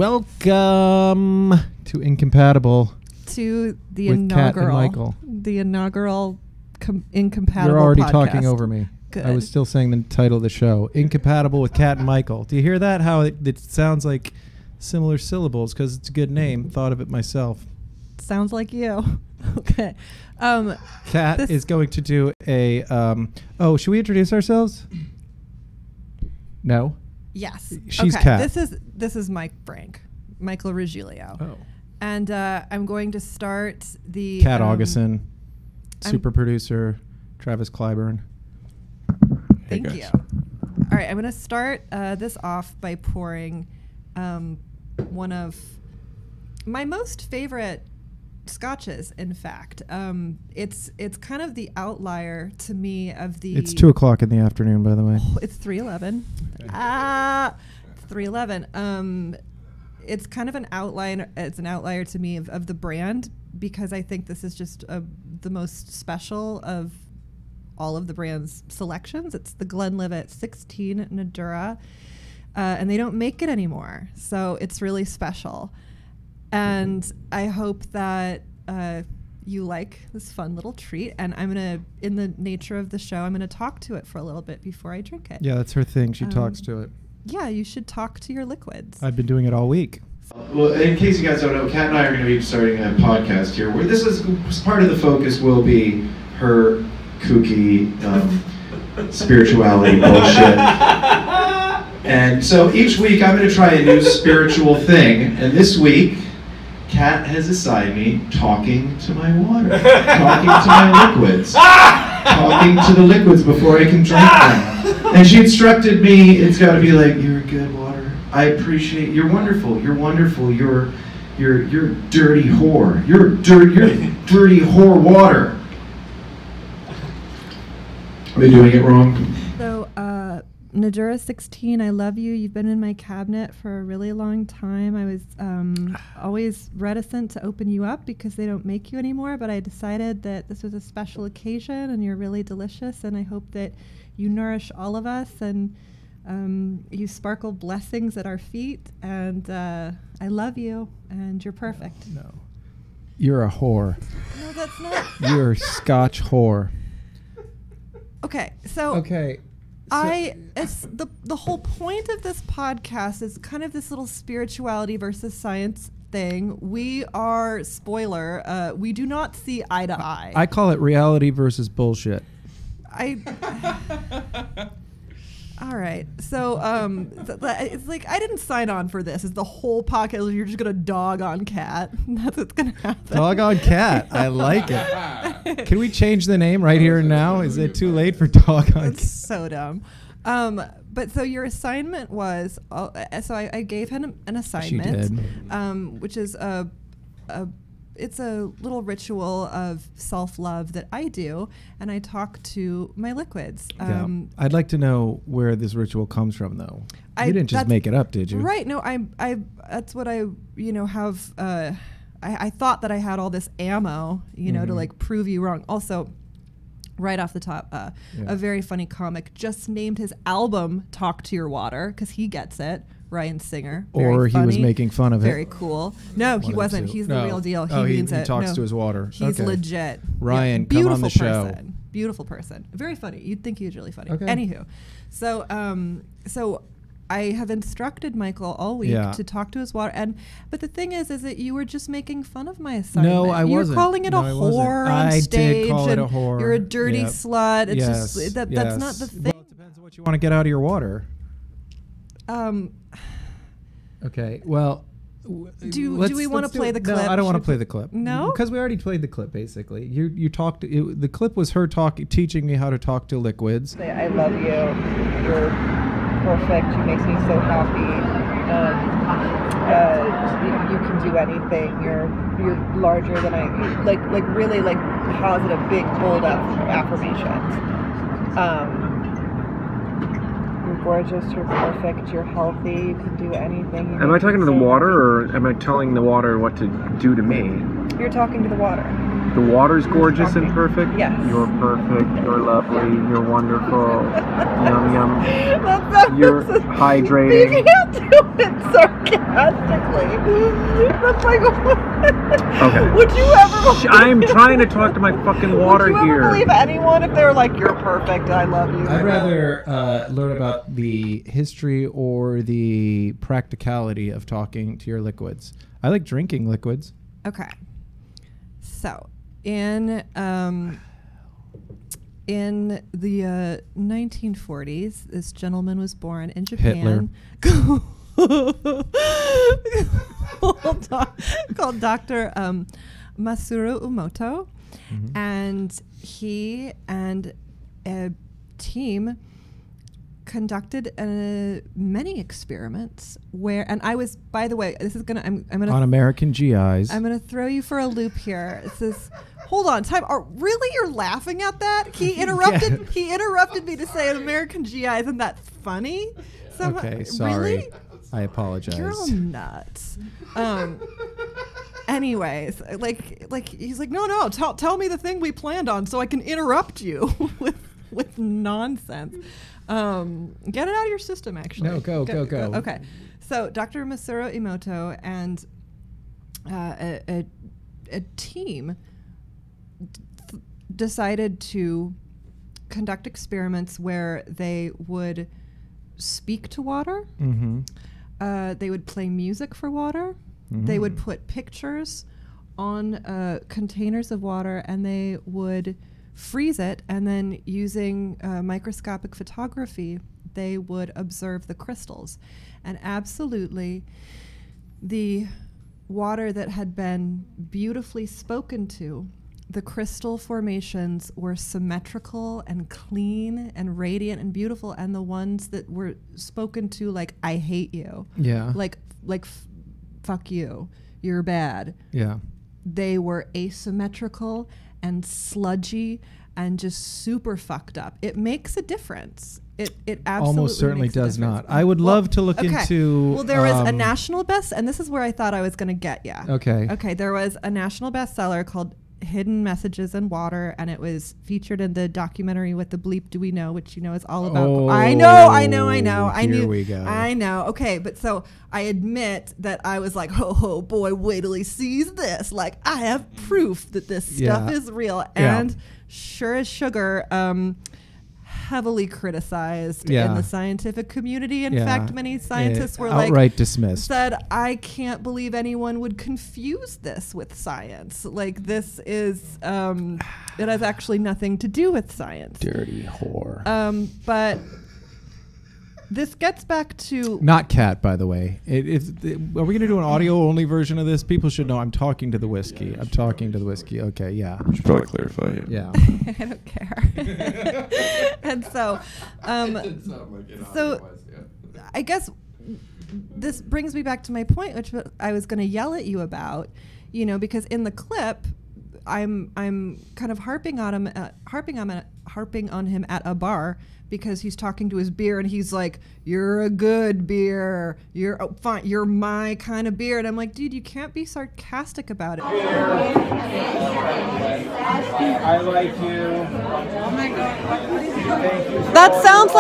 Welcome to Incompatible. To the with inaugural, Kat and Michael. The inaugural Incompatible. You're already podcast. talking over me. Good. I was still saying the title of the show, Incompatible with Kat and Michael. Do you hear that? How it sounds like similar syllables because it's a good name. Thought of it myself. Sounds like you. Okay. Kat is going to do a. Should we introduce ourselves? No. Yes. She's okay. Kat. This is Mike Frank, Michael Rigilio. Oh. And I'm going to start the Kat Augustin, super producer, Travis Clyburn. Thank you. All right, I'm going to start this off by pouring one of my most favorite scotches. In fact, it's kind of the outlier to me of the. It's 2:00 in the afternoon, by the way. Oh, it's 3:11. Okay. 3:11. It's kind of an outlier. It's an outlier to me of the brand because I think this is just the most special of all of the brand's selections. It's the Glenlivet 16 Nadura, and they don't make it anymore. So it's really special. And I hope that you like this fun little treat. And I'm going to, in the nature of the show, I'm going to talk to it for a little bit before I drink it. Yeah, that's her thing. She talks to it. Yeah, you should talk to your liquids. I've been doing it all week. Well, in case you guys don't know, Kat and I are going to be starting a podcast here where this is part of the focus will be her kooky spirituality bullshit. And so each week I'm going to try a new spiritual thing. And this week, Kat has assigned me talking to my water, talking to my liquids, talking to the liquids before I can drink them. And she instructed me, it's got to be like, you're a good water. I appreciate, you're wonderful, you're wonderful, you're dirty whore. You're dirty whore water. Am I doing it wrong? So, Nadura 16, I love you. You've been in my cabinet for a really long time. I was always reticent to open you up because they don't make you anymore, but I decided that this was a special occasion and you're really delicious, and I hope that you nourish all of us and you sparkle blessings at our feet, and I love you, and you're perfect. No. You're a whore. No, that's not. You're a Scotch whore. Okay, so... Okay. It's the whole point of this podcast is kind of this little spirituality versus science thing. We are, spoiler, we do not see eye to eye. I call it reality versus bullshit. All right. So it's like I didn't sign on for this. It's the whole podcast. You're just gonna dog on Kat. That's what's gonna happen. Dog on Kat. I like it. Can we change the name right here and now? Is it too late for dog on Kat? That's so dumb. But so your assignment was so I gave him an assignment. She did. Which is it's a little ritual of self-love that I do, and I talk to my liquids. I'd like to know where this ritual comes from, though. You didn't just make it up, did you? Right. No, I that's what I, have. I thought that I had all this ammo, to like prove you wrong. Also, right off the top, a very funny comic just named his album "Talk to Your Water" because he gets it. Ryan Singer. Or he was making fun of it. Very cool. No, he wasn't. He's the real deal. He means it. He talks to his water. He's legit. Ryan, come on the show. Beautiful person. Very funny. You'd think he was really funny. Okay. Anywho, so I have instructed Michael all week to talk to his water. But the thing is that you were just making fun of my assignment. No, I wasn't. You're calling it a whore on stage. I did call it a whore. You're a dirty slut. It's just that's not the thing. Well, it depends on what you want to get out of your water. Okay, well... Do we want to play the clip? No, I don't want to play the clip. No? Because we already played the clip, basically. You talked... the clip was her teaching me how to talk to liquids. I love you. You're perfect. You make me so happy. You can do anything. You're larger than I... Like really, like, positive, big, bold affirmations. You're gorgeous, you're perfect, you're healthy, you can do anything. Am I talking to the water, or am I telling the water what to do to me? You're talking to the water. The water's gorgeous and perfect. Yes. You're perfect. You're lovely. You're wonderful. Yum yum. That's You're You hydrating. can't do it sarcastically. That's like, Okay. would you ever I'm trying to talk to my fucking water would you here. ever believe anyone if they were like, you're perfect, I love you? I'd rather learn about the history or the practicality of talking to your liquids. I like drinking liquids. Okay. So, in the 1940s, this gentleman was born in Japan called Dr. Masaru Emoto, and he and a team conducted many experiments where, and I was, by the way, this is gonna, I'm gonna on American GIs. I'm gonna throw you for a loop here. It says, hold on, time. Really, you're laughing at that? He interrupted. Yeah. He interrupted me to say an American GI. Isn't that funny? Okay, sorry. Really? I apologize. You're all nuts. Anyways, like he's like, no, tell me the thing we planned on so I can interrupt you with nonsense. Get it out of your system, actually. No, go. Okay. So Dr. Masaru Emoto and a team decided to conduct experiments where they would speak to water. They would play music for water. They would put pictures on containers of water, and they would freeze it, and then using microscopic photography, they would observe the crystals. And absolutely, the water that had been beautifully spoken to, the crystal formations were symmetrical and clean and radiant and beautiful, and the ones that were spoken to like, I hate you. Yeah. Like fuck you. You're bad. Yeah. They were asymmetrical and sludgy and just super fucked up. It makes a difference. It absolutely almost certainly makes a does difference. not. I would love to look okay. into. Well, there was a national best, and this is where I thought I was going to get you. Okay. There was a national bestseller called Hidden Messages in Water, and it was featured in the documentary What the Bleep Do We Know, which you know is all about. Oh, I know. here we go. I know. Okay, but so I admit that I was like, oh boy, wait till he sees this. Like, I have proof that this stuff is real. And sure as sugar, heavily criticized in the scientific community. In fact, many scientists were outright dismissed. Said, I can't believe anyone would confuse this with science. Like, this is, it has actually nothing to do with science. Dirty whore. But this gets back to... Not Cat, by the way. Are we going to do an audio-only version of this? People should know I'm talking to the whiskey. I'm talking to the whiskey. Okay, yeah. Should probably clarify it. Yeah. I don't care. And so, I guess this brings me back to my point, which I was going to yell at you about, because in the clip, I'm kind of harping on him at a bar because he's talking to his beer and he's like, "You're a good beer. You're fine. You're my kind of beer." And I'm like, "Dude, you can't be sarcastic about it." I like you. Oh my God. Thank you. That sounds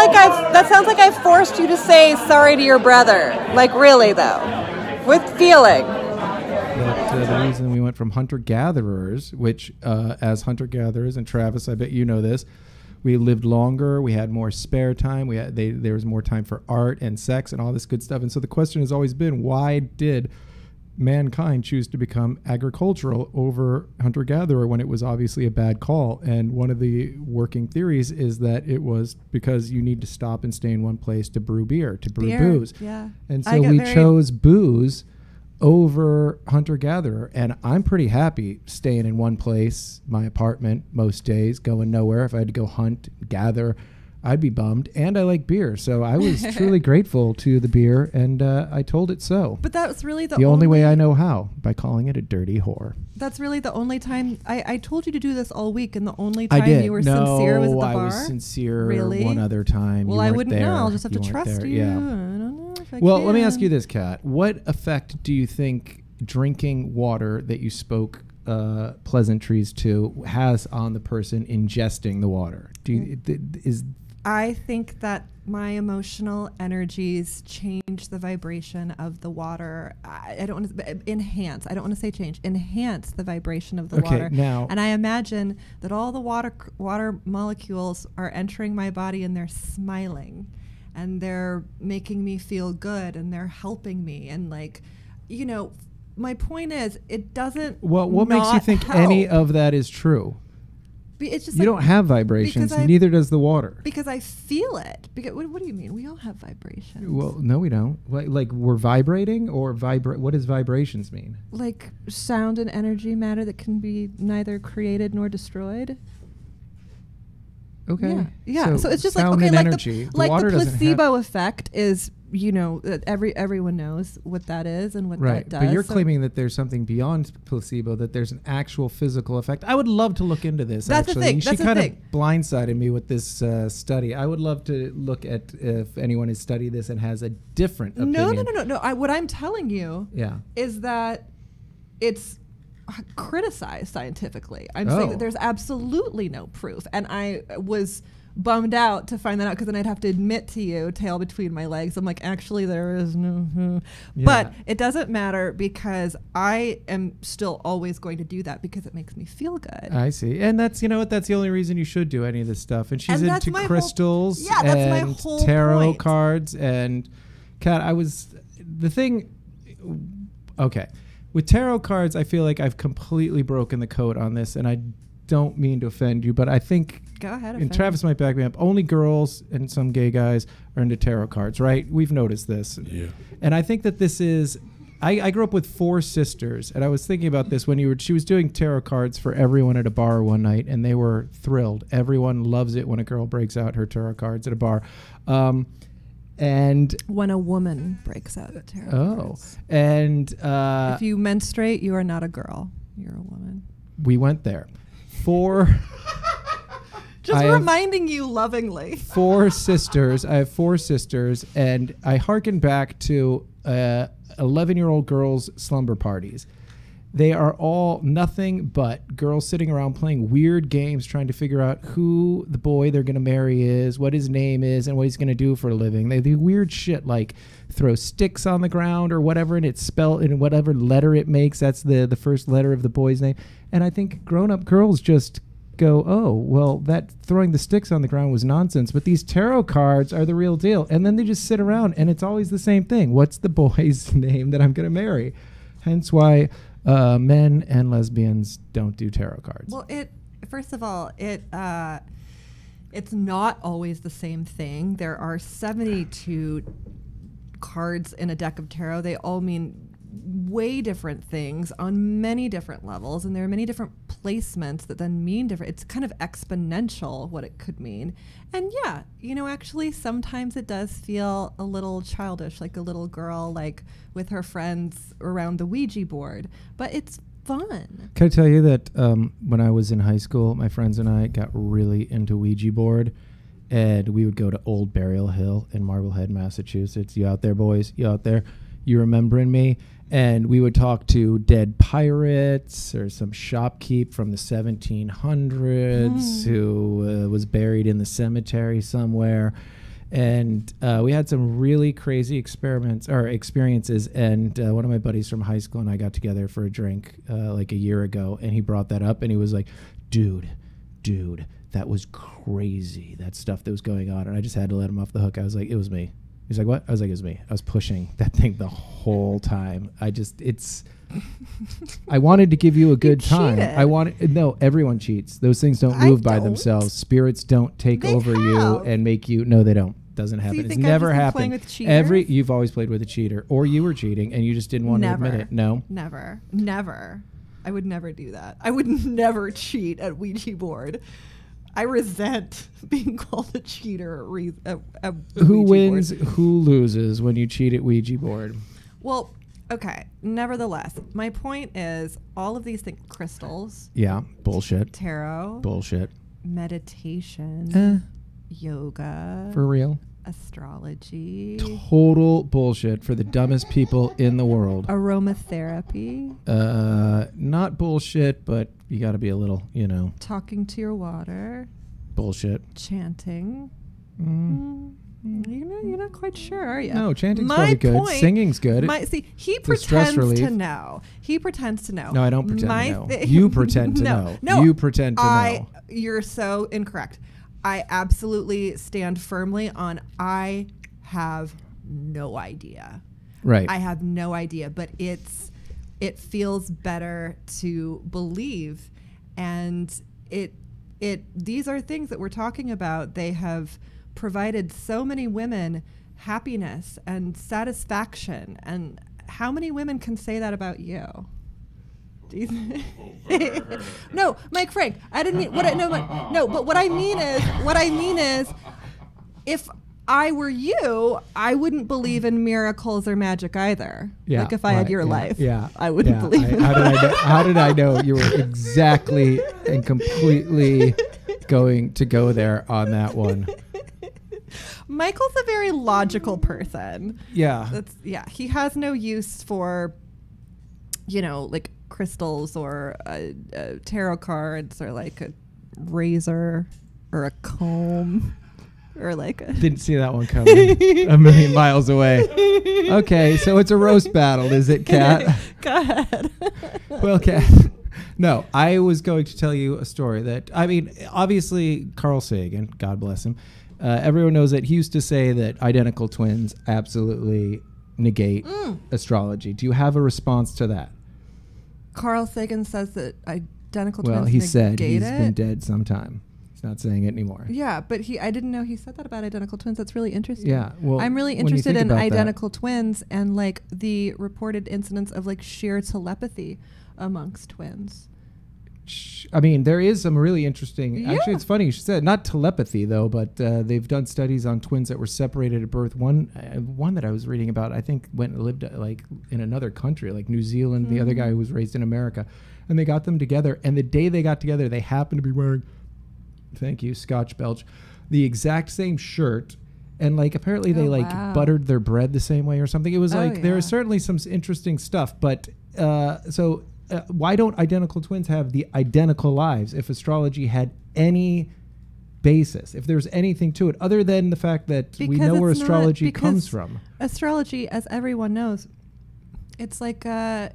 like I've forced you to say sorry to your brother. Like, really though, with feeling. The reason we went from hunter-gatherers, which as hunter-gatherers, and Travis, I bet you know this, we lived longer, we had more spare time, there was more time for art and sex and all this good stuff. And so the question has always been, why did mankind choose to become agricultural over hunter-gatherer when it was obviously a bad call? And one of the working theories is that it was because you need to stop and stay in one place to brew beer, to brew booze. Yeah. And so we chose booze over hunter-gatherer, and I'm pretty happy staying in one place, my apartment, most days, going nowhere. If I had to go hunt, gather, I'd be bummed. And I like beer, so I was truly grateful to the beer, and I told it so. But that's really the only way I know how, by calling it a dirty whore. That's really the only time I told you to do this all week, and the only time you were sincere was at the bar. I was sincere really? one other time. Well, I wouldn't know. I'll just have to trust you. Yeah. I don't know if I Let me ask you this, Kat. What effect do you think drinking water that you spoke pleasantries to has on the person ingesting the water? I think that my emotional energies change the vibration of the water. I don't want to enhance. I don't want to say change. Enhance the vibration of the water. Now, and I imagine that all the water molecules are entering my body and they're smiling, and they're making me feel good, and they're helping me. And like, you know, my point is, it doesn't. Well, what makes you think any of that is true? It's just you don't have vibrations, neither does the water. Because I feel it. What do you mean? We all have vibrations. Well, no, we don't. Like we're vibrating, or what does vibrations mean? Like sound and energy matter that can be neither created nor destroyed. Okay. Yeah. So it's just like, sound okay, and like energy. the placebo effect is, you know, everyone knows what that is and what that does. But you're claiming that there's something beyond placebo, that there's an actual physical effect. I would love to look into this. That's actually. the thing. She kind of blindsided me with this study. I would love to look at if anyone has studied this and has a different opinion. No. What I'm telling you is that it's criticized scientifically. I'm saying that there's absolutely no proof. And I was bummed out to find that out, because then I'd have to admit to you, tail between my legs, I'm like, actually there is no. But it doesn't matter, because I am still always going to do that because it makes me feel good. I see. And that's, you know what, that's the only reason you should do any of this stuff. And she's into crystals and tarot cards. And Kat, with tarot cards, I feel like I've completely broken the code on this, and I don't mean to offend you, but I think, go ahead, and Travis might back me up, only girls and some gay guys are into tarot cards, right? We've noticed this. Yeah. And I think that this is, I grew up with 4 sisters, and I was thinking about this when she was doing tarot cards for everyone at a bar one night, and they were thrilled. Everyone loves it when a girl breaks out her tarot cards at a bar. And when a woman breaks out a tarot cards. And if you menstruate, you are not a girl. You're a woman. We went there. Just reminding you lovingly. 4 sisters. I have 4 sisters, and I hearken back to 11-year-old girls' slumber parties. They are all nothing but girls sitting around playing weird games, trying to figure out who the boy they're going to marry is, what his name is, and what he's going to do for a living. They do weird shit like throw sticks on the ground or whatever, and it's spelled in whatever letter it makes. That's the first letter of the boy's name. And I think grown-up girls just go, oh, well, that throwing the sticks on the ground was nonsense, but these tarot cards are the real deal. And then they just sit around, and it's always the same thing. What's the boy's name that I'm going to marry? Hence why men and lesbians don't do tarot cards. Well, first of all, it's not always the same thing. There are 72 cards in a deck of tarot. They all mean way different things on many different levels, and there are many different placements that then mean different. It's kind of exponential what it could mean. And yeah, you know, actually sometimes it does feel a little childish, like a little girl like with her friends around the Ouija board, but it's fun. Can I tell you that when I was in high school, my friends and I got really into Ouija board, and we would go to Old Burial Hill in Marblehead, Massachusetts. You out there, boys? You out there? You remembering me? And we would talk to dead pirates or some shopkeep from the 1700s who was buried in the cemetery somewhere. And we had some really crazy experiences. And one of my buddies from high school and I got together for a drink like a year ago. And he brought that up, and he was like, dude, that was crazy, that stuff that was going on. And I just had to let him off the hook. I was like, it was me. He's like, what? I was like, it was me. I was pushing that thing the whole time. I wanted to give you a good time. No, everyone cheats. Those things don't move by themselves. Spirits don't take over you and make you. No, they don't. Doesn't happen. It's never happened. You've always played with a cheater, or you were cheating and you just didn't want to admit it. No, never. I would never do that. I would never cheat at Ouija board. I resent being called a cheater at Who wins, who loses when you cheat at Ouija board? Well, okay. Nevertheless, my point is all of these things, crystals. Yeah, bullshit. Tarot. Bullshit. Meditation. Yoga. For real? Astrology. Total bullshit for the dumbest people in the world. Aromatherapy. Not bullshit, but you got to be a little, Talking to your water. bullshit. Chanting. You're not quite sure, are you? No, chanting's probably good. Singing's good. He the stress pretends to relief. know. He pretends to know. No, I don't pretend to know. You pretend to know. No, you pretend to know. You're so incorrect. I absolutely stand firmly on I have no idea. Right. I have no idea, but it feels better to believe, and these are things that we're talking about. They have provided so many women happiness and satisfaction, and how many women can say that about you? No, Mike Frank, I didn't mean but what I mean is if I were you, I wouldn't believe in miracles or magic either. Yeah, like if I had your life, I wouldn't believe in how did I know you were exactly and completely going to go there on that one? Michael's a very logical person. Yeah. He has no use for, like crystals or tarot cards or like a razor or a comb or like a... Didn't see that one coming. A million miles away. Okay, so it's a roast battle, is it, Kat? Go ahead. Well, Kat, no, I was going to tell you a story that, obviously Carl Sagan, God bless him, everyone knows that he used to say that identical twins absolutely negate astrology. Do you have a response to that? Carl Sagan says that identical twins Well, he said he's it. been dead some time. He's not saying it anymore. Yeah, but I didn't know he said that about identical twins. That's really interesting. Yeah, well, I'm really interested in identical twins and like the reported incidents of like sheer telepathy amongst twins. There is some really interesting... Yeah. Actually, it's funny you should say it. Not telepathy, though, but they've done studies on twins that were separated at birth. One that I was reading about, I think, went and lived like in another country, like New Zealand. The other guy who was raised in America. And they got them together. And the day they got together, they happened to be wearing, thank you, Scotch Belch, the exact same shirt. And like apparently they buttered their bread the same way or something. It was there is certainly some interesting stuff. But why don't identical twins have the identical lives if astrology had any basis, if there's anything to it other than the fact that we know where astrology comes from? Astrology, as everyone knows, it's like a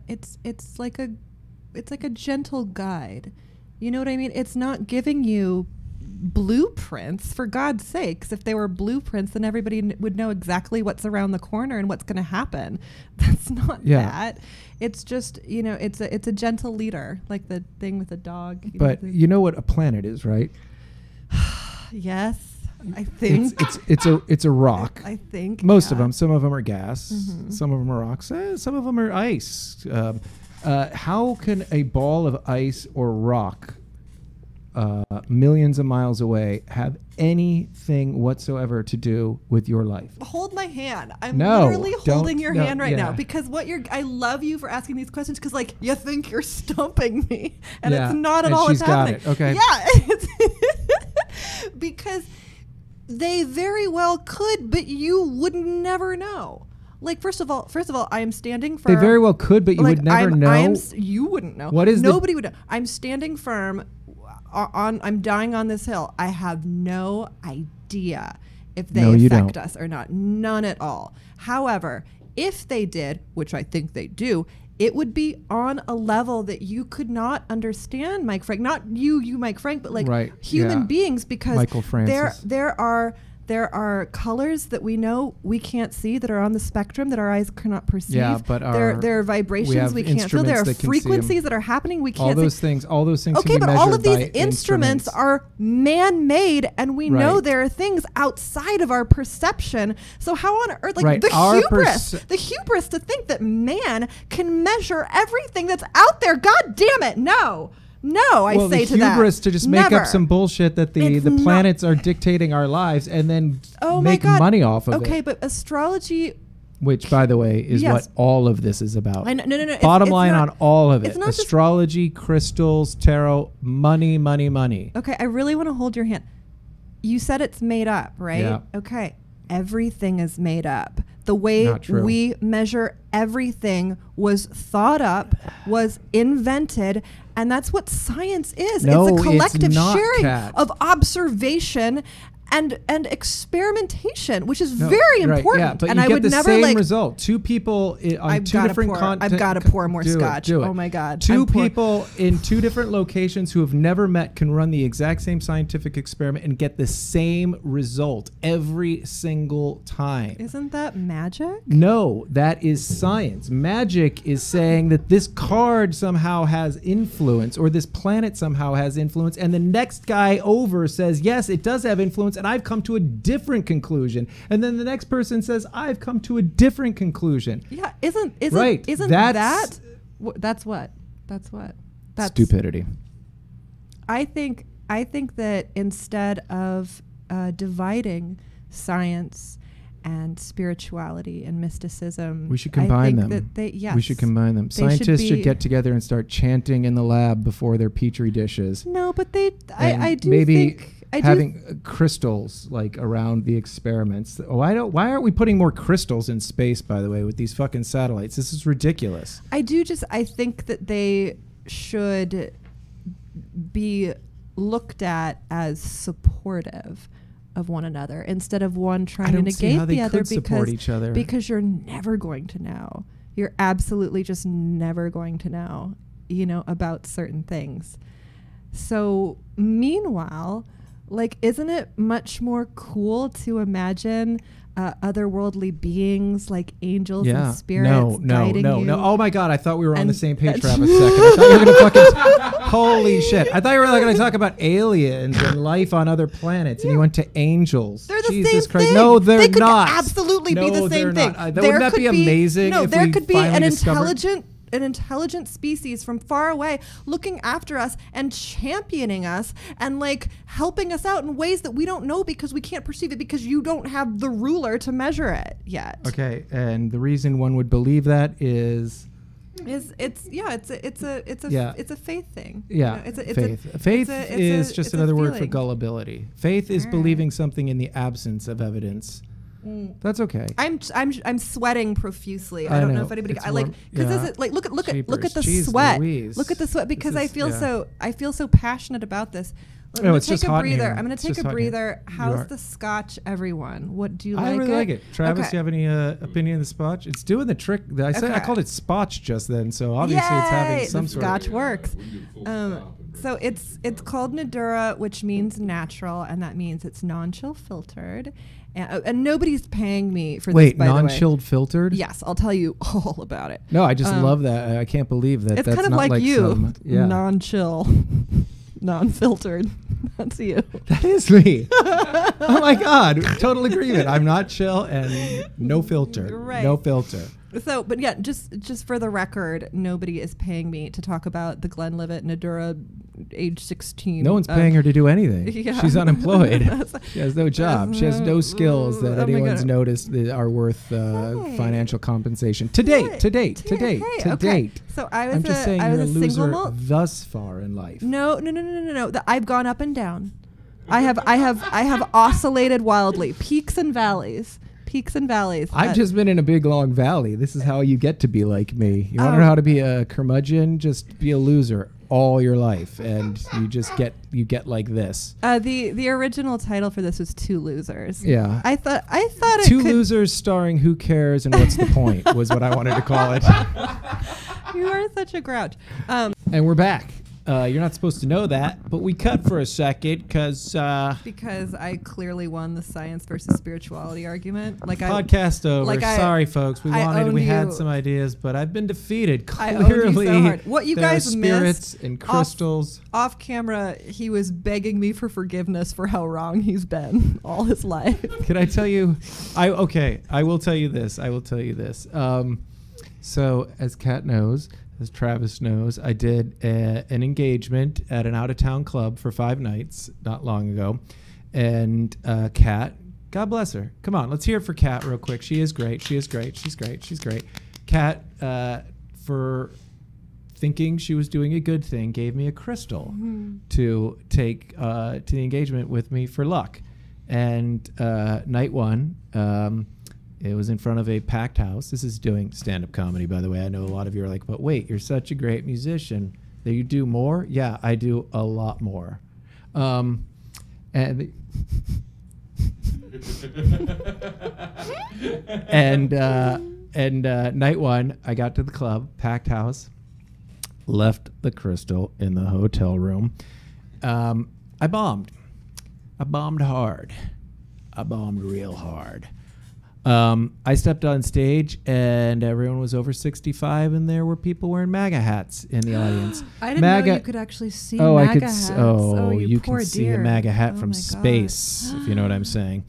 gentle guide. You know what I mean? It's not giving you blueprints, for God's sakes. If they were blueprints, then everybody would know exactly what's around the corner and what's going to happen. That's not that. It's just, it's a gentle leader, like the thing with the dog. You know what a planet is, right? Yes, I think it's a rock. I think most of them. Some of them are gas. Mm-hmm. Some of them are rocks. Some of them are ice. How can a ball of ice or rock millions of miles away have anything whatsoever to do with your life? Hold my hand. I'm literally holding your hand right now because I love you for asking these questions because like you think you're stumping me and it's not at all what's happening. Got it. Okay. Yeah. Because they very well could, but you would never know. Like, first of all, I am standing firm. They very well could, but you would never know. You wouldn't know. What is Nobody would know. I'm standing firm. I'm dying on this hill. I have no idea if they affect us or not. None at all. However, if they did, which I think they do, it would be on a level that you could not understand, Mike Frank. Not you, Mike Frank, but like human beings, because Michael Francis. There are colors that we know we can't see that are on the spectrum that our eyes cannot perceive. Yeah, but there are vibrations we can't feel. There are frequencies that are happening we can't see. All those things. Okay, can be but all of these measured by instruments are man-made, and we know there are things outside of our perception. So how on earth, like the hubris to think that man can measure everything that's out there? God damn it, no. No, I say to that. The hubris to just make up some bullshit that the planets are dictating our lives and then make money off of it. Okay, but astrology... Which, by the way, is what all of this is about. No. Bottom line on all of it. Astrology, crystals, tarot, money, money, money. Okay, I really want to hold your hand. You said it's made up, right? Yeah. Okay. everything is made up. The way Not true. we measure everything was thought up, was invented, and that's what science is. No, it's a it's collective not, sharing Kat. of observation and experimentation, which is No, very right, important. yeah, but and you I get would the never same like. result. Two people on I've two gotta different pour- continents. I've gotta pour more scotch. Do it. Oh my God. Two I'm pour- people in two different locations who have never met can run the exact same scientific experiment and get the same result every single time. Isn't that magic? No, that is science. Magic is saying that this card somehow has influence, or this planet somehow has influence, and the next guy over says, yes, it does have influence, and I've come to a different conclusion. And then the next person says, I've come to a different conclusion. Yeah, isn't Right, isn't that's- that's what? That's what? That's Stupidity. I think that instead of dividing science and spirituality and mysticism, We should I combine think them. That yes, We should combine them. They should Scientists should be- get together and start chanting in the lab before their petri dishes. No, but I And do maybe think I do having crystals like around the experiments. Oh, why aren't we putting more crystals in space, by the way, with these fucking satellites? This is ridiculous. I think that they should be looked at as supportive of one another instead of one trying to don't see negate how they the other could support each other. because you're never going to know. You're absolutely just never going to know, about certain things. So meanwhile, like, isn't it much more cool to imagine otherworldly beings like angels and spirits guiding you? No. Oh my God, I thought we were on And- the same page, Travis. Second, I thought you were gonna fucking. Holy shit! I thought you were going to talk about aliens and life on other planets, and you went to angels. They're the Jesus same Christ! thing. No, they're they could not. absolutely be No, the same they're thing. not. Wouldn't that be amazing? No, if there we could be finally an discovered- intelligent species from far away looking after us and championing us and like helping us out in ways that we don't know because we can't perceive it because you don't have the ruler to measure it yet. Okay, and the reason one would believe that is. It's a faith thing. Yeah, it's a faith. Faith is just it's a another word for feeling. gullibility. Faith is believing something in the absence of evidence. That's okay. I'm sweating profusely. I I don't know know. if anybody. It's I like warm. because Yeah. this is like look at Jeepers. the Jeez sweat. Louise. Look at the sweat because This I is- feel so passionate about this. I'm No, gonna it's take just a hot in breather. here. I'm gonna It's take just a hot in here. breather. You How's are. the scotch, everyone? What do you I like? really like it. Travis, Okay. you have any opinion of the scotch? It's doing the trick. I said I Okay. called it spotch just then, so obviously it's having Yay! some The sort scotch of. works. So it's called Nadura, which means natural, and that means it's non-chill filtered. And nobody's paying me for Wait, this, by the way. non-chilled filtered? Yes, I'll tell you all about it. No, I just love that. I can't believe that. It's That's kind of not like you, some- yeah. non-chill, non-filtered. That's you. That is me. Oh my God, total agreement. I'm not chill and no filter. Right. No filter. So, but yeah, just for the record, nobody is paying me to talk about the Glenlivet Nadura, age 16. No one's paying her to do anything. yeah. She's unemployed. She has no job. She has no skills that Oh my anyone's God. noticed that are worth Hey. financial compensation. To date. Hey, To date. okay. So I was I'm just saying I was you're a single loser malt. thus far in life. No. I've gone up and down. I have oscillated wildly, peaks and valleys. I've just been in a big long valley. This is how you get to be like me. You want to know how to be a curmudgeon? Just be a loser all your life, and you get like this. The original title for this was Two Losers. Yeah. I thought it Two could, losers starring Who Cares and What's the Point was what I wanted to call it. You are such a grouch. And we're back. You're not supposed to know that, but we cut for a second because Because I clearly won the science versus spirituality argument. Like podcast over. like I- Sorry, folks. We I wanted. owned We had you. some ideas, but I've been defeated. I owned you so Clearly, hard. What you there are guys spirits missed and crystals. off camera, he was begging me for forgiveness for how wrong he's been all his life. Can I tell you? I will tell you this. So as Kat knows, as Travis knows, I did an engagement at an out-of-town club for 5 nights not long ago, and Kat, God bless her. Come on, let's hear it for Kat real quick. She is great. She's great. Kat, for thinking she was doing a good thing, gave me a crystal to take to the engagement with me for luck. And night one, it was in front of a packed house. This is doing stand-up comedy, by the way. I know a lot of you are like, but wait, you're such a great musician. Do you do more? Yeah, I do a lot more. And night one, I got to the club, packed house, left the crystal in the hotel room. I bombed. I bombed hard. I bombed real hard. I stepped on stage and everyone was over 65 and there were people wearing MAGA hats in the audience. I didn't know you could actually see MAGA MAGA hats. hats. You poor can see dear. a MAGA hat Oh from my God. space, if you know what I'm saying.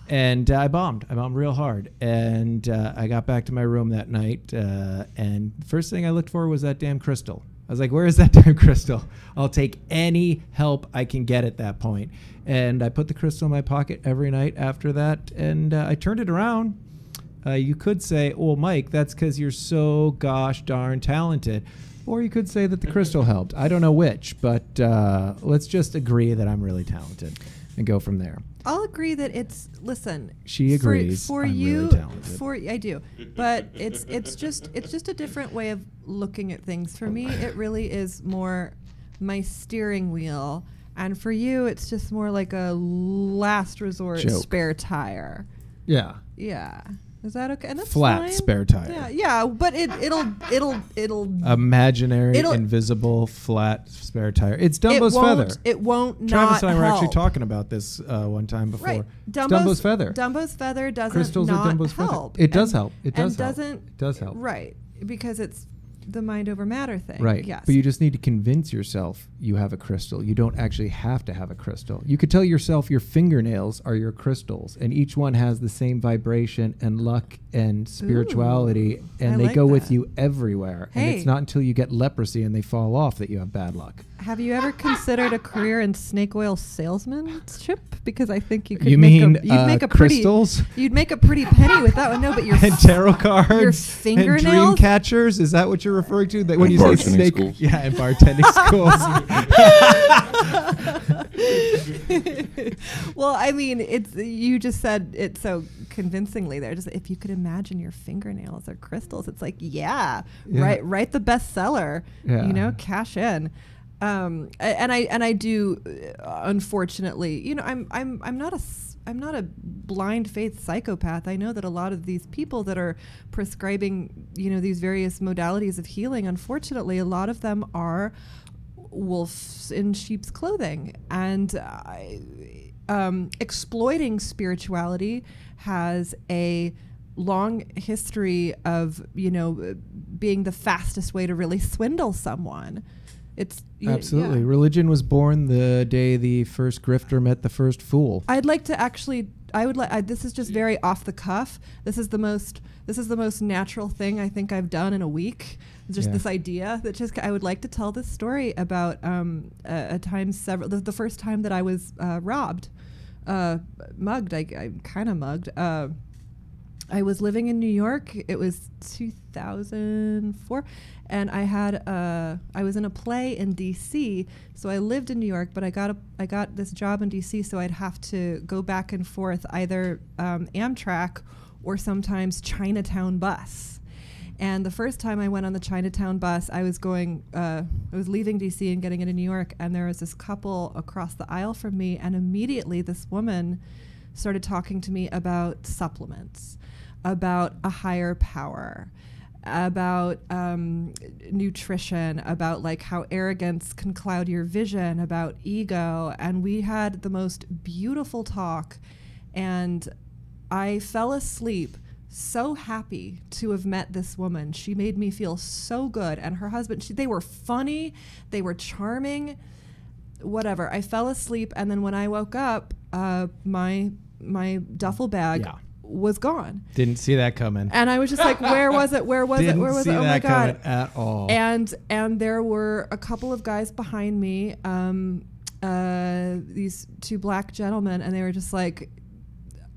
And I bombed. I bombed real hard. And I got back to my room that night and the first thing I looked for was that damn crystal. I was like, where is that damn crystal? I'll take any help I can get at that point. And I put the crystal in my pocket every night after that, and I turned it around. You could say, well, Mike, that's because you're so gosh darn talented. Or you could say that the crystal helped. I don't know which, but let's just agree that I'm really talented and go from there. I'll agree that it's, listen. She agrees. For I'm you, really talented. I do, but it's just a different way of looking at things. For me, it really is more my steering wheel, and for you, it's just more like a last resort Joke. spare tire. Yeah. Yeah. Is that okay? And that's Flat fine. spare tire. Yeah, yeah, but it'll Imaginary, It'll- invisible, flat spare tire. It's it Dumbo's won't, feather. It won't Travis not and I were actually help. talking about this one time before. Right. It's Dumbo's feather. Dumbo's feather doesn't Crystals not are Dumbo's help. feather. It does And- help. It does and help. doesn't It does help. Right, because it's the mind over matter thing. Right. Yes. But you just need to convince yourself you have a crystal. You don't actually have to have a crystal. You could tell yourself your fingernails are your crystals, and each one has the same vibration and luck and spirituality, and I they like go with that. you everywhere. And Hey. it's not until you get leprosy and they fall off that you have bad luck. Have you ever considered a career in snake oil salesmanship? Because I think you could. You make mean you'd make a pretty, crystals? You'd make a pretty penny with that one. No, but your And tarot cards your and dream fingernails. catchers? Is that what you're referring to? That when you say bartending snake, schools. yeah, and bartending schools. Well, I mean, it's you just said it so convincingly there. Just if you could imagine your fingernails are crystals, it's like yeah. Write the bestseller. Yeah. You know, cash in. And I do, unfortunately, you know, I'm not a blind faith psychopath. I know that a lot of these people that are prescribing, you know, these various modalities of healing, unfortunately, a lot of them are wolves in sheep's clothing, and exploiting spirituality has a long history of, you know, being the fastest way to really swindle someone. It's Absolutely. yeah. Religion was born the day the first grifter met the first fool. I'd like to actually. I would like. This is just very off the cuff. This is the most natural thing I think I've done in a week. Just Yeah. this idea that just I would like to tell this story about a time the first time that I was robbed, mugged. I kind of mugged. I was living in New York. It was 2004, and I was in a play in DC. So I lived in New York, but I got this job in DC, so I'd have to go back and forth either Amtrak or sometimes Chinatown bus. And the first time I went on the Chinatown bus, I was leaving DC and getting into New York, and there was this couple across the aisle from me, and immediately this woman started talking to me about supplements, about a higher power, about nutrition, about like how arrogance can cloud your vision, about ego. And we had the most beautiful talk, and I fell asleep so happy to have met this woman. She made me feel so good. And her husband, they were funny, they were charming, whatever. I fell asleep, and then when I woke up, my duffel bag was gone. Didn't see that coming. And I was just like, where was it? Where was it? Where was it? Oh my God. At all. And there were a couple of guys behind me, these two black gentlemen, and they were just like,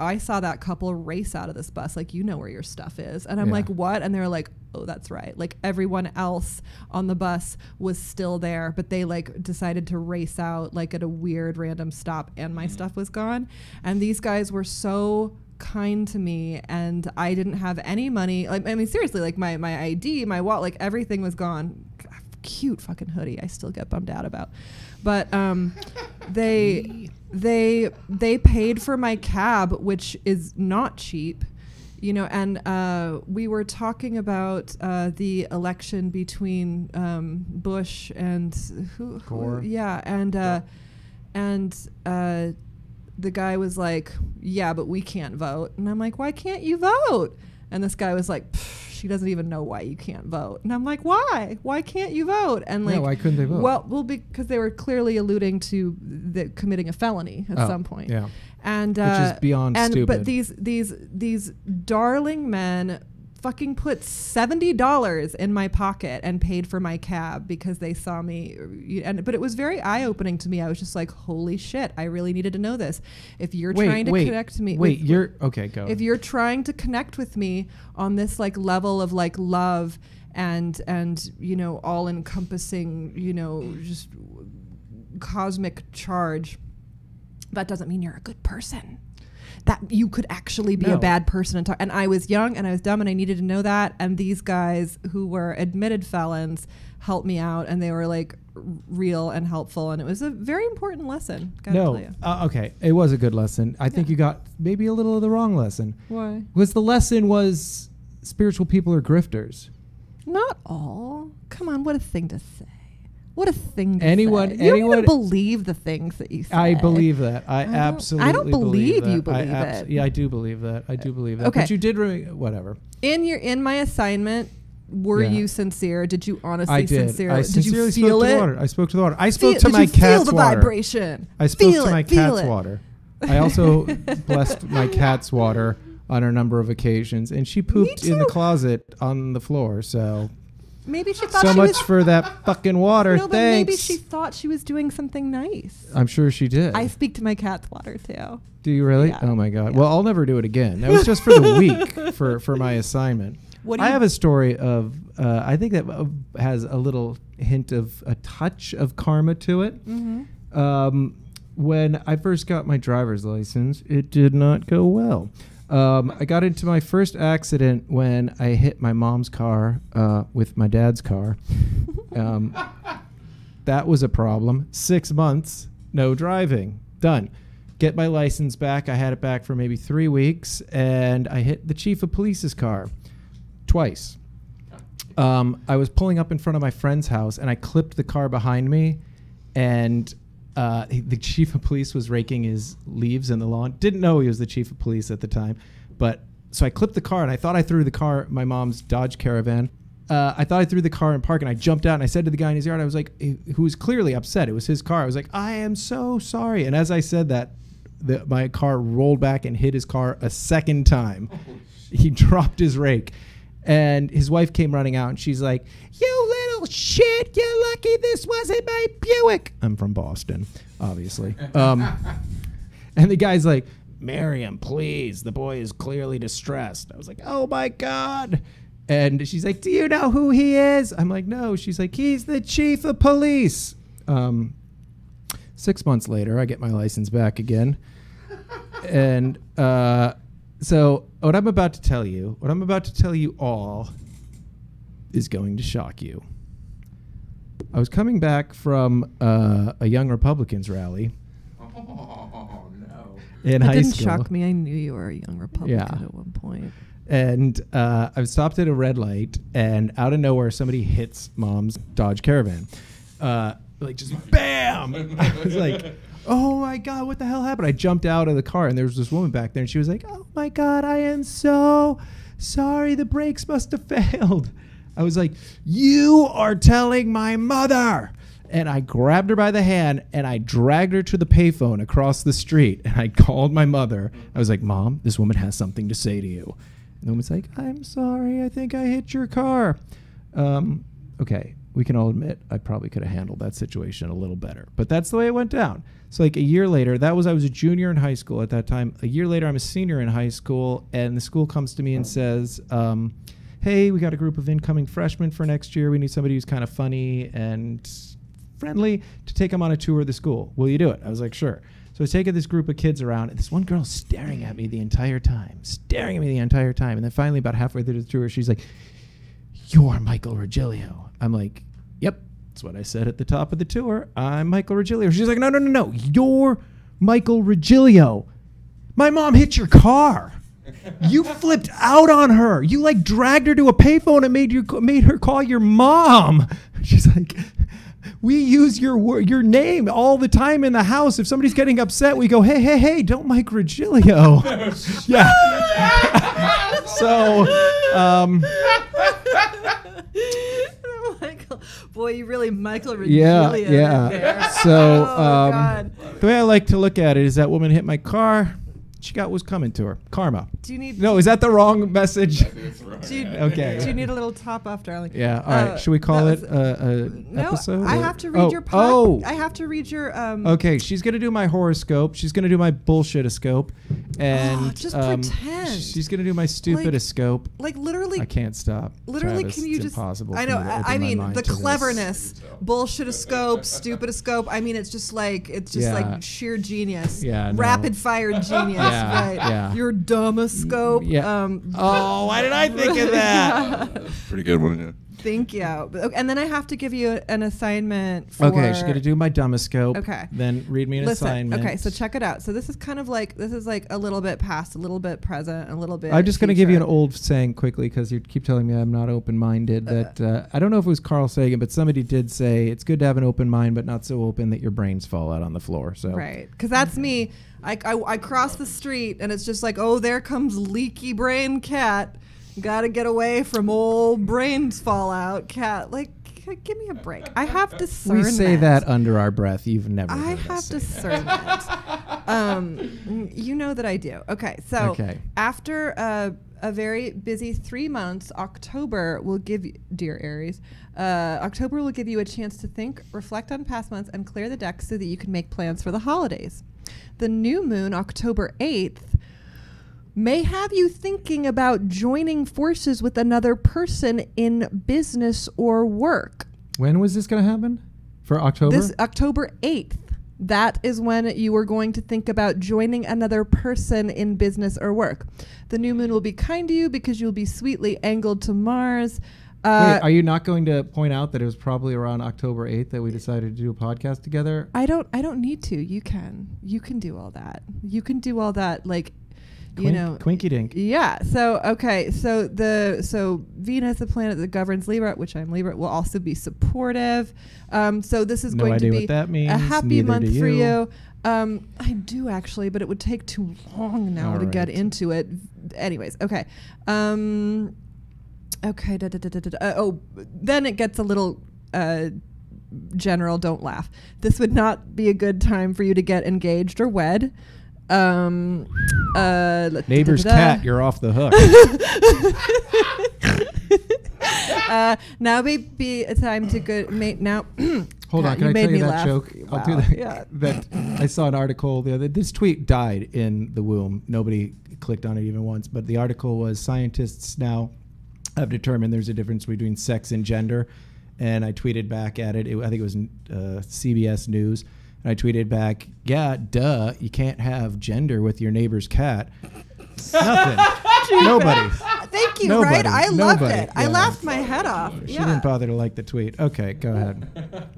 I saw that couple race out of this bus. Like, you know where your stuff is. And I'm Yeah. like, what? And they're like, oh, that's right. Like, everyone else on the bus was still there, but they like decided to race out like at a weird random stop, and my stuff was gone. And these guys were so kind to me, and I didn't have any money. Like, I mean, seriously, like my ID, my wallet, like everything was gone. Cute fucking hoodie I still get bummed out about. But they paid for my cab, which is not cheap. You know, and we were talking about the election between Bush and Gore. yeah, and the guy was like, yeah, but we can't vote. And I'm like, why can't you vote? And this guy was like, she doesn't even know why you can't vote. And I'm like, why? Why can't you vote? And like, why couldn't they vote? Well, because they were clearly alluding to committing a felony at some point. Yeah. And which is beyond stupid. But these darling men fucking put $70 in my pocket and paid for my cab because they saw me. But it was very eye-opening to me. I was just like, holy shit, I really needed to know this. If you're trying to connect to me, go. If you're trying to connect with me on this like level of like love and you know, all encompassing, you know, just cosmic charge, that doesn't mean you're a good person. That you could actually be a bad person and I was young and I was dumb and I needed to know that. And these guys who were admitted felons helped me out, and they were like real and helpful, and it was a very important lesson. Tell you. Okay, it was a good lesson. I think you got maybe a little of the wrong lesson. Why? Because the lesson was spiritual people are grifters. Not all. Come on, what a thing to say. What a thing to say. You don't even believe the things that you say. I believe that. I absolutely I don't believe that. you believe it. Yeah, I do believe that. I do believe that. Okay. But you did whatever. In my assignment, were you sincere? Did you honestly I did. sincerely? I sincerely did you feel spoke to it? the water. I spoke to the water. I spoke to my Did you cat's feel the water. vibration? I spoke Feel to my it, feel cat's it. water. I also blessed my cat's water on a number of occasions, and she pooped in the closet on the floor. So maybe she thought so she much was for that fucking water. No, but Thanks. maybe she thought she was doing something nice. I'm sure she did. I speak to my cat's water too. Do you really? Yeah. Oh my god. Yeah. Well, I'll never do it again. That was just for the week for my assignment. I have a story of I think that has a little hint of a touch of karma to it. Mm-hmm. When I first got my driver's license, it did not go well. I got into my first accident when I hit my mom's car with my dad's car. That was a problem. 6 months, no driving. Done. Get my license back. I had it back for maybe 3 weeks, and I hit the chief of police's car twice. I was pulling up in front of my friend's house, and I clipped the car behind me, and the chief of police was raking his leaves in the lawn. Didn't know he was the chief of police at the time, but so I clipped the car, and I thought I threw the car, my mom's Dodge Caravan. I thought I threw the car in park, and I jumped out, and I said to the guy in his yard, I was like, who was clearly upset. It was his car. I was like, I am so sorry. And as I said that, my car rolled back and hit his car a second time. He dropped his rake. And his wife came running out, and she's like, you little shit, you're lucky this wasn't my Buick. I'm from Boston, obviously. And the guy's like, Miriam, please, the boy is clearly distressed. I was like, oh my God. And she's like, do you know who he is? I'm like, no. She's like, he's the chief of police. 6 months later, I get my license back again. And so what I'm about to tell you all is going to shock you. I was coming back from a Young Republicans rally. Oh, no. In That high didn't school. shock me. I knew you were a young Republican Yeah. at one point. And I stopped at a red light, and out of nowhere, somebody hits Mom's Dodge Caravan. Like, just bam! I was like, oh my God, what the hell happened? I jumped out of the car, and there was this woman back there, and she was like, oh my God, I am so sorry. The brakes must have failed. I was like, you are telling my mother. And I grabbed her by the hand, and I dragged her to the payphone across the street, and I called my mother. I was like, Mom, this woman has something to say to you. And the woman's like, I'm sorry, I think I hit your car. Okay, we can all admit I probably could have handled that situation a little better. But that's the way it went down. So like a year later, I was a junior in high school at that time. A year later, I'm a senior in high school, and the school comes to me and says, hey, we got a group of incoming freshmen for next year. We need somebody who's kind of funny and friendly to take them on a tour of the school. Will you do it? I was like, sure. So I was taking this group of kids around, and this one girl staring at me the entire time. And then finally, about halfway through the tour, she's like, you're Michael Regilio. I'm like, yep, that's what I said at the top of the tour. I'm Michael Regilio. She's like, no. You're Michael Regilio. My mom hit your car. You flipped out on her. You like dragged her to a payphone and made her call your mom. She's like, we use your name all the time in the house. If somebody's getting upset, we go, hey, don't Mike Regilio. Yeah. So, Michael, boy, you really Michael Regilio. Yeah. So, God. the way I like to look at it is that woman hit my car. She got what's coming to her. Karma. Do you need? No, is that the wrong message? Do you, Okay. Do you need a little top off, darling? Yeah. All right. Should we call it No, episode? I have to read your pod. Oh. I have to read your. Okay. She's gonna do my horoscope. She's gonna do my bullshit-oscope, and just pretend. She's gonna do my stupid-oscope. Like literally. I can't stop. Literally, Travis, can you it's just? impossible I for know. me to open I my mean, mind the to this. cleverness, bullshit-oscope, stupid-oscope. I mean, it's just like like sheer genius. Yeah. No. Rapid fire genius. Yeah, Right. yeah. Your dumboscope. Yeah. Oh, why did I think of that? Pretty good one, yeah. Thank you. And then I have to give you an assignment for... Okay, she's going to do my dumboscope. Okay. Then read me an assignment. Okay, so check it out. So this is kind of like, this is like a little bit past, a little bit present, a little bit I'm just going to give you an future. old saying quickly because you keep telling me I'm not open-minded. That I don't know if it was Carl Sagan, but somebody did say it's good to have an open mind, but not so open that your brains fall out on the floor. So Right, because that's me. I cross the street and it's just like, oh, there comes leaky brain cat. Got to get away from old brains fallout cat. Like, give me a break. I have discernment. We say that under our breath. You've never I heard have us say discernment. You know that I do. Okay, so after a very busy 3 months, October will give you, dear Aries, October will give you a chance to think, reflect on past months, and clear the deck so that you can make plans for the holidays. The new moon, October 8th, may have you thinking about joining forces with another person in business or work. When was this going to happen? For October? This October 8th. That is when you are going to think about joining another person in business or work. The new moon will be kind to you because you'll be sweetly angled to Mars. Wait, are you not going to point out that it was probably around October 8th that we decided to do a podcast together? I don't need to. You can do all that. You can do all that, like, you know, Quinky dink. Yeah. So okay. So Venus, the planet that governs Libra, which I'm Libra, will also be supportive. So this is going to be what that means. a happy Neither month do for you. you. I do actually, but it would take too long now to get into it. Anyways, okay. Okay. Then it gets a little general. Don't laugh. This would not be a good time for you to get engaged or wed. Neighbor's cat, you're off the hook. Now may be a time to go. Now, Hold on, can I tell you that joke? Wow. I'll do that. Yeah. That I saw an article the other. This tweet died in the womb. Nobody clicked on it even once. But the article was scientists now have determined there's a difference between sex and gender. And I tweeted back at it. I think it was CBS News. And I tweeted back, yeah, duh, you can't have gender with your neighbor's cat. Nothing. Nobody. Thank you, Nobody. right? I loved Nobody. it. I laughed my head off. She didn't bother to like the tweet. Okay, go ahead.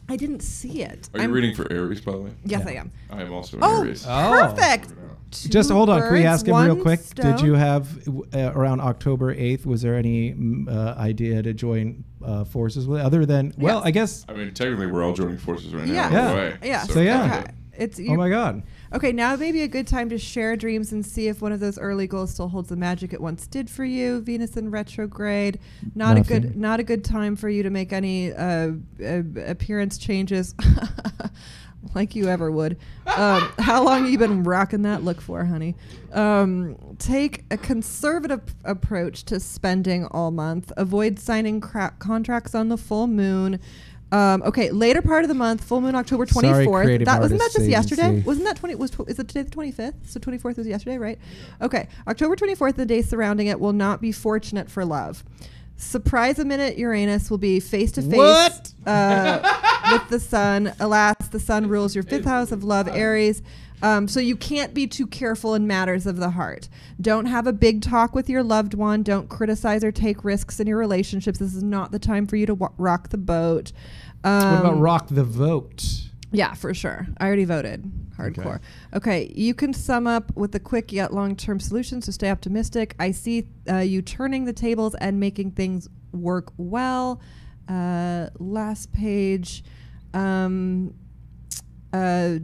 I didn't see it. Are you reading for Aries, by the way? Yes, Yeah. I am. I am also an Oh, Aries. perfect. Just hold on. Can we Two ask him birds, real one quick? stone. Did you have around October 8th? Was there any idea to join forces with other than? Well, Yes. I guess. I mean, technically, we're all joining forces right now. Yeah. in a Yeah. way. Yeah. So, yeah. Okay. It's Oh my God. Okay, now may be a good time to share dreams and see if one of those early goals still holds the magic it once did for you. Venus in retrograde, not a good time for you to make any appearance changes. like you ever would. How long have you been rocking that look for, honey? Take a conservative approach to spending all month. Avoid signing contracts on the full moon. Okay, later part of the month, full moon October 24th. That wasn't that just yesterday? Wasn't that is it today the 25th? So 24th was yesterday, right? Okay, October 24th, the day surrounding it will not be fortunate for love. Surprise a minute Uranus will be face to face with the sun. Alas, the sun rules your 5th house of love, Aries. So you can't be too careful in matters of the heart. Don't have a big talk with your loved one. Don't criticize or take risks in your relationships. This is not the time for you to rock the boat. What about rock the vote? Yeah, for sure. I already voted. Hardcore. Okay, you can sum up with a quick yet long-term solution, so stay optimistic. I see you turning the tables and making things work well. Last page. Do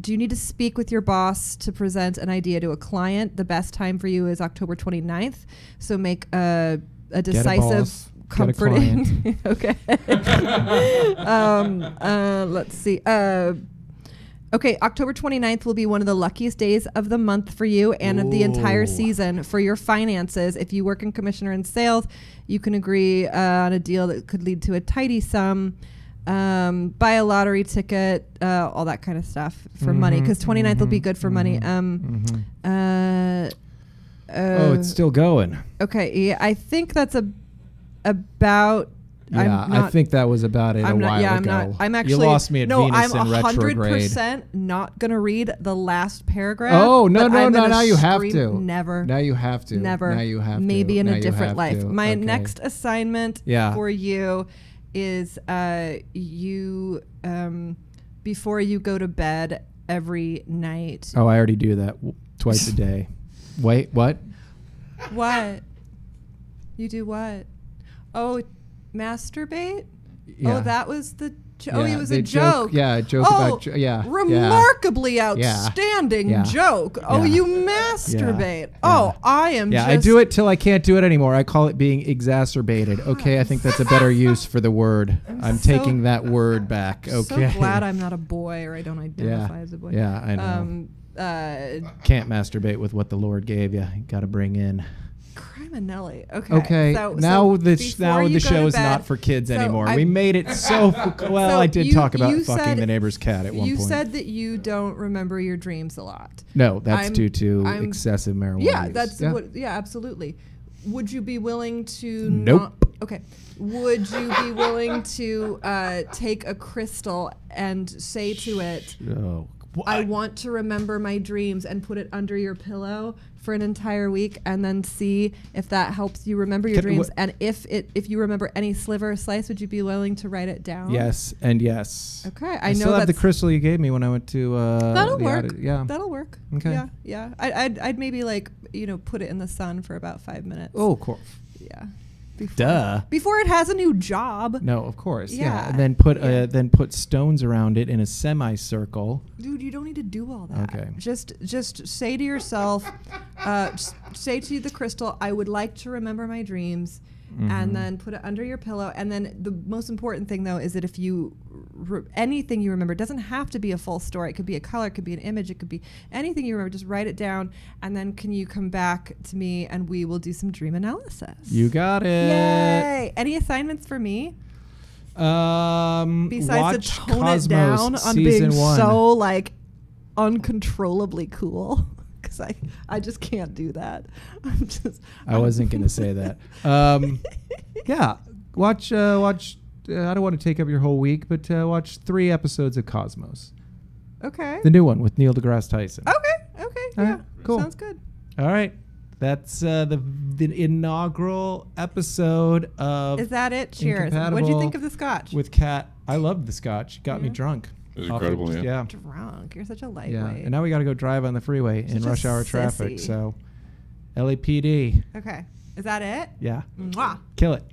you need to speak with your boss to present an idea to a client? The best time for you is October 29th. So make a decisive, comforting. Okay. Let's see. Okay, October 29th will be one of the luckiest days of the month for you and of the entire season for your finances. If you work in commission or in sales, you can agree on a deal that could lead to a tidy sum. Buy a lottery ticket, all that kind of stuff for money, because 29th will be good for money. It's still going. Okay, yeah, I think that's about... Yeah, I think that was about it a while ago. I'm actually... You lost me at Venus in retrograde. I'm 100% not going to read the last paragraph. Oh, no, now you have to. Never. Now you have to. Never. Now you have to. Maybe in now a different life. to. My next assignment for you is you before you go to bed every night. Oh, I already do that twice a day. Wait, what? What? You do what? Oh, masturbate? Yeah. Oh, that was the it was a joke. Yeah, a joke about remarkably outstanding joke. Oh, you masturbate. Yeah. Oh, I am just... I do it till I can't do it anymore. I call it being exacerbated. Okay, I think that's a better use for the word. I'm taking that word back. Okay. So glad I'm not a boy, or I don't identify as a boy. Yeah, I know. Can't masturbate with what the Lord gave you. Got to bring in... Criminelli. Okay. Now the show is not for kids anymore. We made it so well. So I did talk about fucking the neighbor's cat at one point. You said that you don't remember your dreams a lot. No, that's due to excessive marijuana. Yeah, use. that's what. Yeah, absolutely. Would you be willing to? Nope. Okay. Would you be willing to take a crystal and say to it, I want to remember my dreams, and put it under your pillow for an entire week, and then see if that helps you remember your dreams? And if you remember any sliver or slice, would you be willing to write it down? Yes and yes. Okay, I still have the crystal you gave me when I went to. That'll work. That'll work. Okay. Yeah. I'd maybe put it in the sun for about 5 minutes. Oh, of course. Yeah. Before it has a new job. No, of course. Yeah. And then put stones around it in a semicircle. Dude, you don't need to do all that. Okay. Just say to yourself, say to the crystal, I would like to remember my dreams, and then put it under your pillow. And then the most important thing, though, is that if you anything you remember, it doesn't have to be a full story. It could be a color, it could be an image, it could be anything you remember. Just write it down, and then can you come back to me and we will do some dream analysis. You got it. Yay! Any assignments for me? Besides watch to tone Cosmos it down on being 1. so uncontrollably cool. Because I just can't do that. I wasn't going to say that. Yeah. Watch. I don't want to take up your whole week, but watch 3 episodes of Cosmos. Okay. The new one with Neil deGrasse Tyson. Okay. All Yeah. right, cool. Sounds good. All right. That's the inaugural episode of. Is that it? Cheers. Incompatible What'd you think of the scotch? With Kat. I loved the scotch. Got me drunk. It was incredible, yeah. Drunk. You're such a lightweight. Yeah. And now we got to go drive on the freeway in rush hour traffic. sissy. So, LAPD. Okay. Is that it? Yeah. Mwah. Kill it.